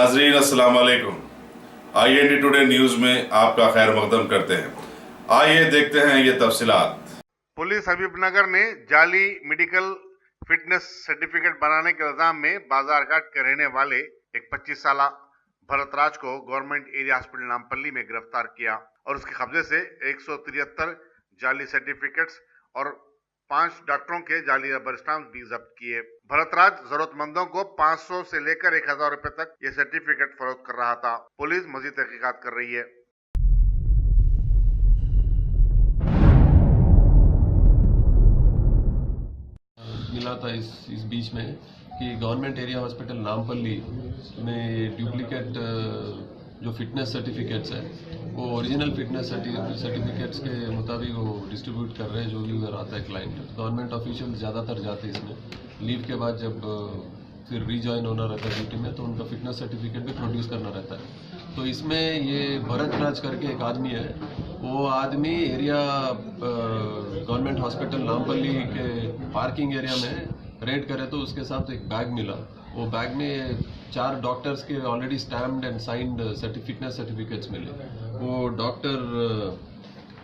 नाजरीन अस्सलाम वालेकुम। IND टुडे न्यूज में आपका खैर मकदम करते हैं। आइए देखते हैं ये तफसीलात। पुलिस हबीबनगर ने जाली मेडिकल फिटनेस सर्टिफिकेट बनाने के इल्जाम में बाजारघाट के रहने वाले एक 25 साल भरतराज को गवर्नमेंट एरिया हॉस्पिटल नामपल्ली में गिरफ्तार किया और उसके कब्जे से 173 जाली सर्टिफिकेट्स और 5 डॉक्टरों के जाली रबर स्टाम्प भी जब्त किए। भरतराज जरूरतमंदों को 500 से लेकर 1000 रुपए तक ये सर्टिफिकेट फरोख्त कर रहा था। पुलिस मजीद तहकीकात कर रही है। मिला था इस बीच में कि गवर्नमेंट एरिया हॉस्पिटल नामपल्ली में डुप्लीकेट जो फिटनेस सर्टिफिकेट्स है वो ओरिजिनल फिटनेस सर्टिफिकेट्स के मुताबिक वो डिस्ट्रीब्यूट कर रहे हैं। जो भी उधर आता है क्लाइंट, गवर्नमेंट ऑफिशियल ज़्यादातर जाते हैं इसमें। लीव के बाद जब फिर रीजॉइन होना रहता है ड्यूटी में तो उनका फिटनेस सर्टिफिकेट भी प्रोड्यूस करना रहता है। तो इसमें ये भरतराज करके एक आदमी है, वो आदमी एरिया गवर्नमेंट हॉस्पिटल नामपल्ली के पार्किंग एरिया में रेड करे तो उसके साथ एक बैग मिला। वो बैग में 4 डॉक्टर्स के already stamped and signed fitness certificates मिले। वो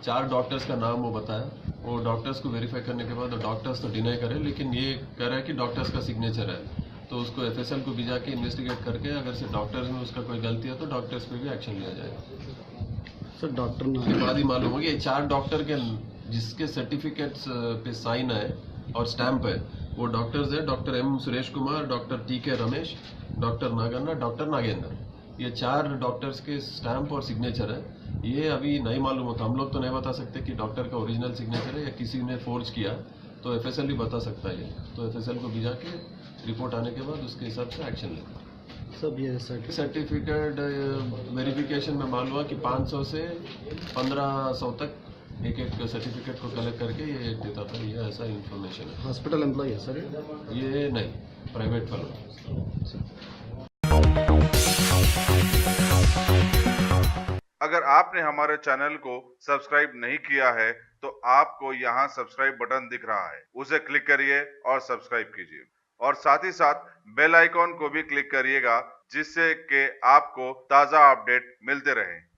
4 डॉक्टर्स का नाम वो बताया। वो डॉक्टर्स को वेरीफाई करने के बाद डॉक्टर्स तो डिनाई करे, लेकिन ये कह रहा है कि डॉक्टर्स का सिग्नेचर है। तो उसको FSL को भिजा के इन्वेस्टिगेट करके अगर से डॉक्टर्स में उसका कोई गलती है तो डॉक्टर्स पे भी एक्शन लिया जाएगा। सर डॉक्टर उसके बाद ही मालूम होगी 4 डॉक्टर के जिसके सर्टिफिकेट्स पे साइन है और स्टैंप है वो डॉक्टर्स है। Doctor M Suresh Kumar, doctor TK Ramesh, doctor Naganna, doctor Nagendra. ये 4 डॉक्टर्स के स्टैंप और सिग्नेचर है। ये अभी नहीं मालूम होता, हम लोग तो नहीं बता सकते कि डॉक्टर का ओरिजिनल सिग्नेचर है या किसी ने फोर्ज किया, तो FSL ही बता सकता है। तो FSL को भिजा के रिपोर्ट आने के बाद उसके हिसाब से एक्शन लेगा। सब ये सर्टिफिकेट वेरिफिकेशन में मालूम हुआ कि 500 से 1500 तक एक सर्टिफिकेट को कलेक्ट करके ये देता था। ये ऐसा इन्फॉर्मेशन है। हॉस्पिटल एम्प्लॉय है सर ये नहीं, प्राइवेट फलो। अगर आपने हमारे चैनल को सब्सक्राइब नहीं किया है तो आपको यहाँ सब्सक्राइब बटन दिख रहा है, उसे क्लिक करिए और सब्सक्राइब कीजिए और साथ ही साथ बेल आइकॉन को भी क्लिक करिएगा जिससे कि आपको ताज़ा अपडेट मिलते रहे।